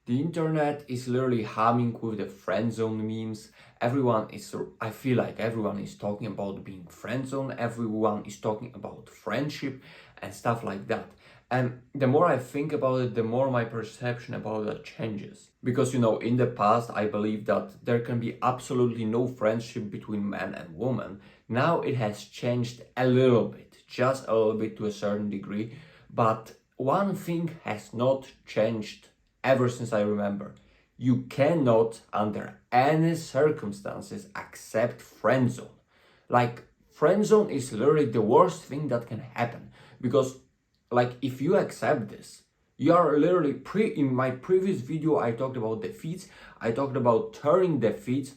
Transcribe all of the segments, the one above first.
The internet is literally humming with the friendzone memes. I feel like everyone is talking about being friendzone, everyone is talking about friendship and stuff like that. And the more I think about it, the more my perception about that changes. Because, in the past, I believed that there can be absolutely no friendship between man and woman. Now it has changed a little bit, just a little bit to a certain degree. But one thing has not changed ever since I remember. You cannot, under any circumstances, accept friendzone. Like, friendzone is literally the worst thing that can happen. Because, if you accept this, you are literally, in my previous video, I talked about defeats. I talked about turning defeats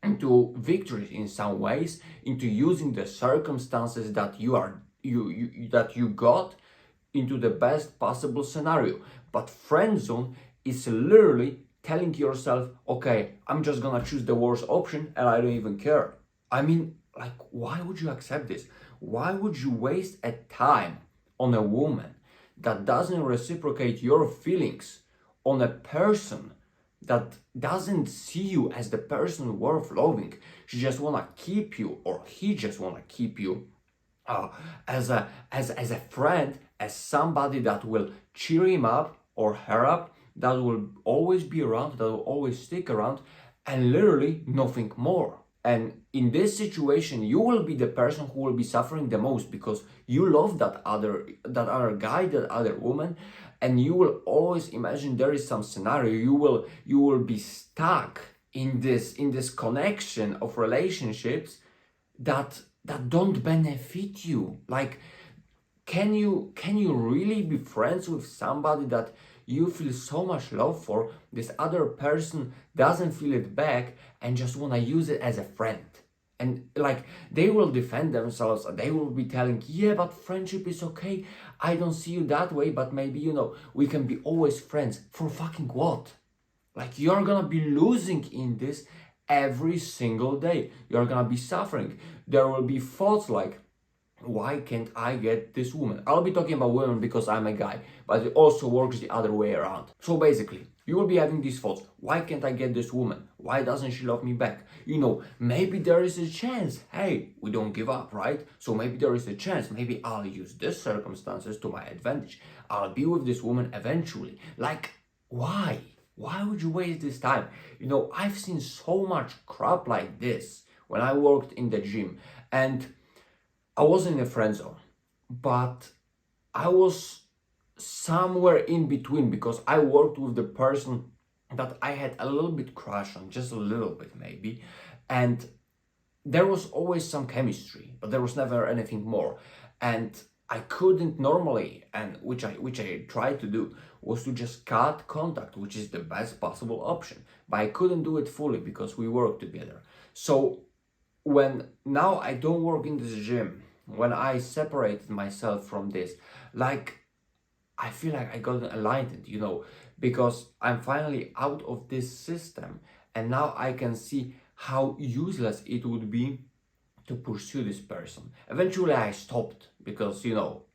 into victories in some ways, into using the circumstances that you got into the best possible scenario. But friendzone is literally telling yourself, okay, I'm just gonna choose the worst option and I don't even care. I mean, why would you accept this? Why would you waste a time on a woman that doesn't reciprocate your feelings, on a person that doesn't see you as the person worth loving? She just wanna keep you, or he just wanna keep you as a friend, as somebody that will cheer him up or her up, that will always be around, that will always stick around, and literally nothing more. And in this situation, you will be the person who will be suffering the most, because you love that other guy, that other woman, and you will always imagine there is some scenario. You will be stuck in this connection of relationships that don't benefit you. Can you really be friends with somebody that you feel so much love for? This other person doesn't feel it back and just want to use it as a friend. And they will defend themselves, they will be telling, yeah, but friendship is okay. I don't see you that way, but maybe, we can be always friends. For fucking what? You're gonna be losing in this every single day. You're gonna be suffering. There will be thoughts like, why can't I get this woman? I'll be talking about women because I'm a guy, but it also works the other way around. So basically, you will be having these thoughts. Why can't I get this woman? Why doesn't she love me back? Maybe there is a chance. Hey, we don't give up, right? So maybe there is a chance. Maybe I'll use these circumstances to my advantage. I'll be with this woman eventually. Why? Why would you waste this time? I've seen so much crap like this when I worked in the gym, and I wasn't in a friend zone, but I was somewhere in between, because I worked with the person that I had a little bit crush on, just a little bit maybe, and there was always some chemistry, but there was never anything more. And I couldn't normally, and which I tried to do, was to just cut contact, which is the best possible option. But I couldn't do it fully because we worked together. So when now I don't work in this gym, when I separated myself from this, I feel like I got enlightened, because I'm finally out of this system, and now I can see how useless it would be to pursue this person. Eventually I stopped, because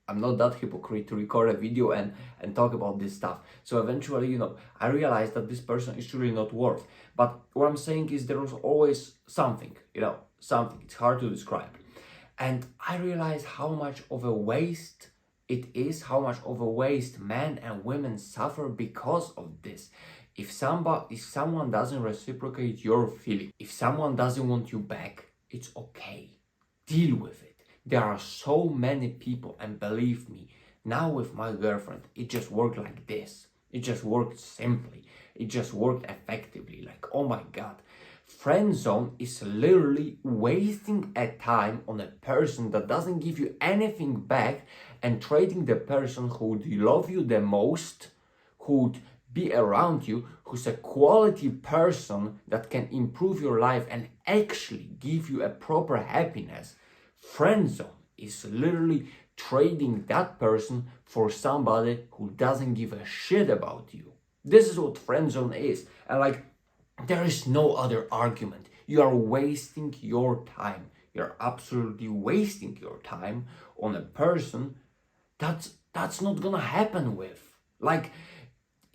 I'm not that hypocrite to record a video and talk about this stuff. So eventually, I realized that this person is truly not worth. But what I'm saying is, there was always something, something. It's hard to describe. And I realized how much of a waste it is, how much of a waste men and women suffer because of this. If someone doesn't reciprocate your feeling, if someone doesn't want you back, it's okay. Deal with it. There are so many people, and believe me, now with my girlfriend, it just worked like this. It just worked simply. It just worked effectively. Oh my God. Friend zone is literally wasting a time on a person that doesn't give you anything back, and trading the person who would love you the most, who would be around you, who's a quality person that can improve your life and actually give you a proper happiness. Friend zone is literally trading that person for somebody who doesn't give a shit about you. This is what friend zone is. And there is no other argument. You are wasting your time. You're absolutely wasting your time on a person that's not gonna happen with.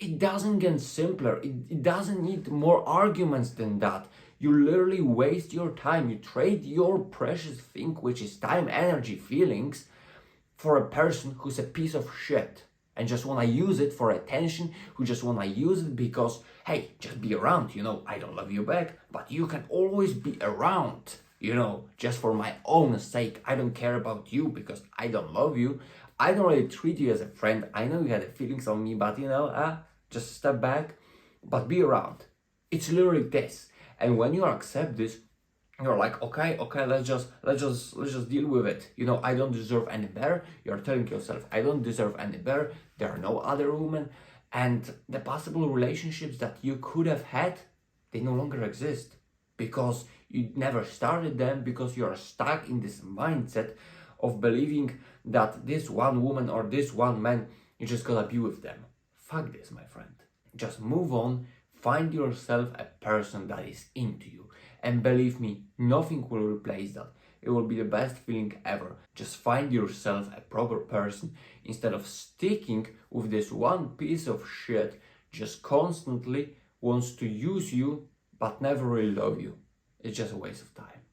it doesn't get simpler. It doesn't need more arguments than that. You literally waste your time. You trade your precious thing, which is time, energy, feelings, for a person who's a piece of shit and just want to use it for attention, who just want to use it because, hey, just be around, I don't love you back, but you can always be around, just for my own sake. I don't care about you because I don't love you. I don't really treat you as a friend. I know you had feelings on me, but just step back, but be around. It's literally this. And when you accept this, you're like, okay, let's just deal with it. I don't deserve any better. You're telling yourself, I don't deserve any better. There are no other women. And the possible relationships that you could have had, they no longer exist. Because you never started them, because you're stuck in this mindset of believing that this one woman or this one man, you just gotta be with them. Fuck this, my friend. Just move on. Find yourself a person that is into you. And believe me, nothing will replace that. It will be the best feeling ever. Just find yourself a proper person instead of sticking with this one piece of shit just constantly wants to use you but never really love you. It's just a waste of time.